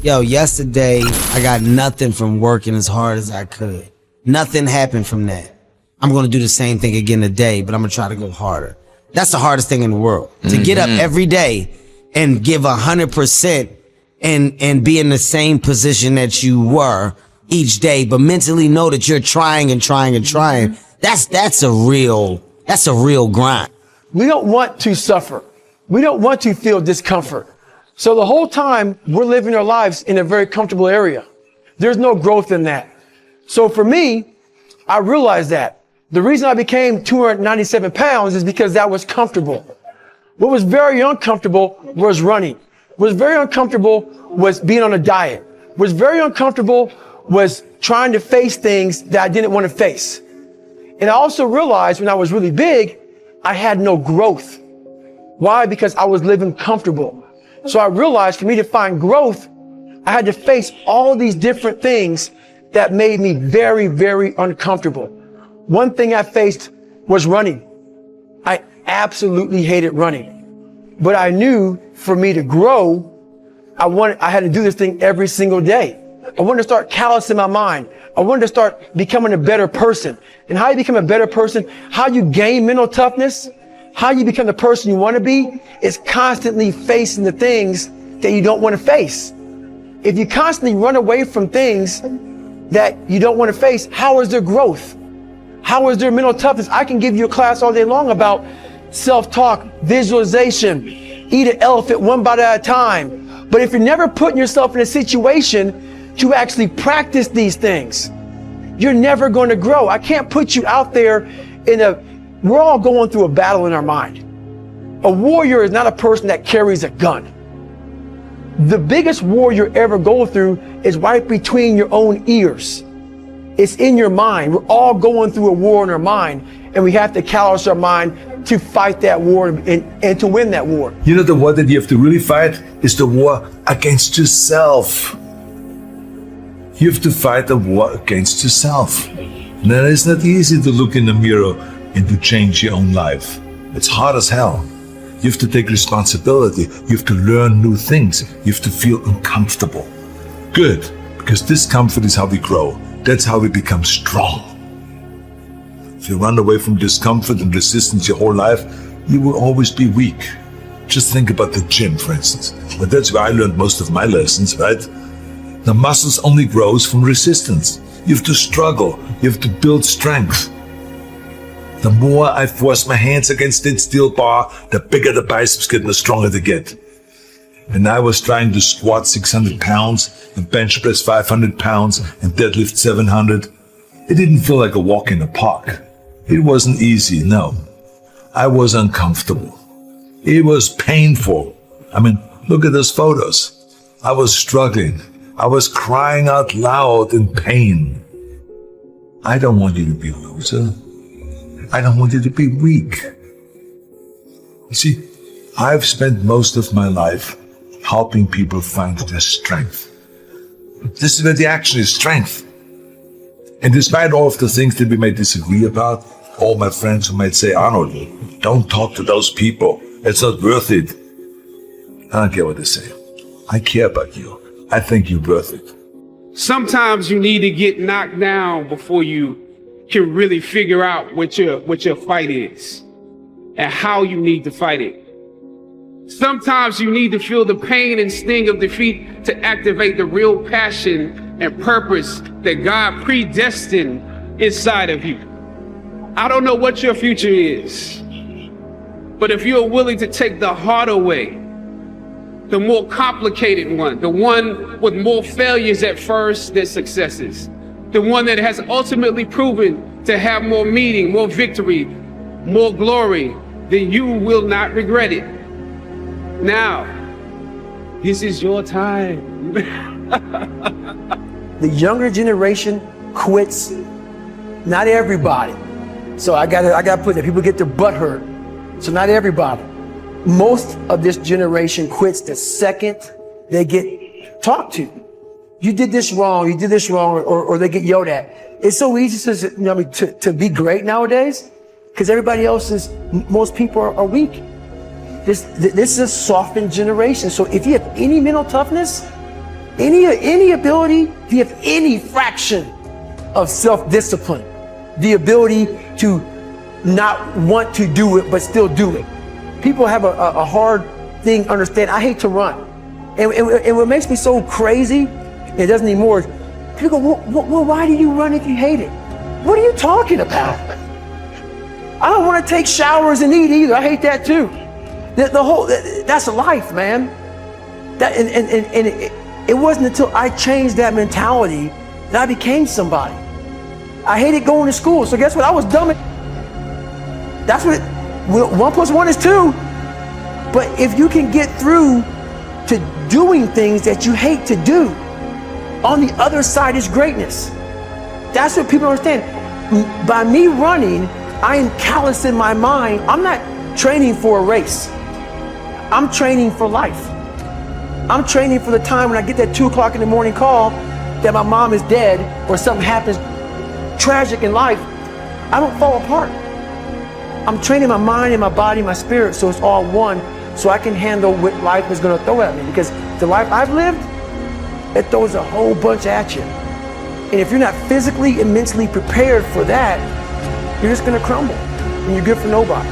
Yo, yesterday, I got nothing from working as hard as I could. Nothing happened from that. I'm gonna do the same thing again today, but I'm gonna try to go harder. That's the hardest thing in the world. To get up every day and give 100% and be in the same position that you were each day, but mentally know that you're trying and trying and trying. That's a real grind. We don't want to suffer. We don't want to feel discomfort. So the whole time we're living our lives in a very comfortable area. There's no growth in that. So for me, I realized that the reason I became 297 pounds is because that was comfortable. What was very uncomfortable was running. What was very uncomfortable was being on a diet. What was very uncomfortable was trying to face things that I didn't want to face. And I also realized when I was really big, I had no growth. Why? Because I was living comfortable. So I realized for me to find growth, I had to face all these different things that made me very, very uncomfortable. One thing I faced was running. I absolutely hated running. But I knew for me to grow, I had to do this thing every single day. I wanted to start callousing my mind. I wanted to start becoming a better person. And how you become a better person, how you gain mental toughness, how you become the person you want to be, is constantly facing the things that you don't want to face. If you constantly run away from things that you don't want to face, how is there growth? How is there mental toughness? I can give you a class all day long about self-talk, visualization, eat an elephant one bite at a time. But if you're never putting yourself in a situation to actually practice these things, you're never going to grow. I can't put you out there we're all going through a battle in our mind. A warrior is not a person that carries a gun. The biggest war you ever go through is right between your own ears. It's in your mind. We're all going through a war in our mind, and we have to callous our mind to fight that war and to win that war. You know, the war that you have to really fight is the war against yourself. You have to fight a war against yourself. And it's not easy to look in the mirror and to change your own life. It's hard as hell. You have to take responsibility. You have to learn new things. You have to feel uncomfortable. Good, because discomfort is how we grow. That's how we become strong. If you run away from discomfort and resistance your whole life, you will always be weak. Just think about the gym, for instance. But that's where I learned most of my lessons, right? The muscles only grows from resistance. You have to struggle. You have to build strength. The more I force my hands against that steel bar, the bigger the biceps get and the stronger they get. And I was trying to squat 600 pounds and bench press 500 pounds and deadlift 700. It didn't feel like a walk in the park. It wasn't easy, no. I was uncomfortable. It was painful. I mean, look at those photos. I was struggling. I was crying out loud in pain. I don't want you to be a loser. I don't want you to be weak. You see, I've spent most of my life helping people find their strength. This is where the action is, strength. And despite all of the things that we may disagree about, all my friends who might say, Arnold, don't talk to those people. It's not worth it. I don't care what they say. I care about you. I think you're worth it. Sometimes you need to get knocked down before you can really figure out what your fight is and how you need to fight it. Sometimes you need to feel the pain and sting of defeat to activate the real passion and purpose that God predestined inside of you. I don't know what your future is, but if you're willing to take the harder way, the more complicated one, the one with more failures at first than successes, the one that has ultimately proven to have more meaning, more victory, more glory, then you will not regret it. Now, this is your time. The younger generation quits. Not everybody. So I gotta put that. People get their butt hurt. So not everybody. Most of this generation quits the second they get talked to. You did this wrong, or they get yelled at. It's so easy to be great nowadays because most people are weak. This is a softened generation. So if you have any mental toughness, Any ability, if you have any fraction of self-discipline, the ability to not want to do it, but still do it. People have a hard thing understand. I hate to run. And what makes me so crazy, it doesn't anymore, is people go, well, why do you run if you hate it? What are you talking about? I don't want to take showers and eat either. I hate that too. That's life, man. It wasn't until I changed that mentality that I became somebody. I hated going to school, so guess what? I was dumb. That's what 1 + 1 is 2. But if you can get through to doing things that you hate to do, on the other side is greatness. That's what people understand. By me running, I am callous in my mind. I'm not training for a race. I'm training for life. I'm training for the time when I get that 2 o'clock in the morning call that my mom is dead or something happens tragic in life. I don't fall apart. I'm training my mind and my body, my spirit, so it's all one, so I can handle what life is going to throw at me. Because the life I've lived, it throws a whole bunch at you. And if you're not physically and mentally prepared for that, you're just going to crumble and you're good for nobody.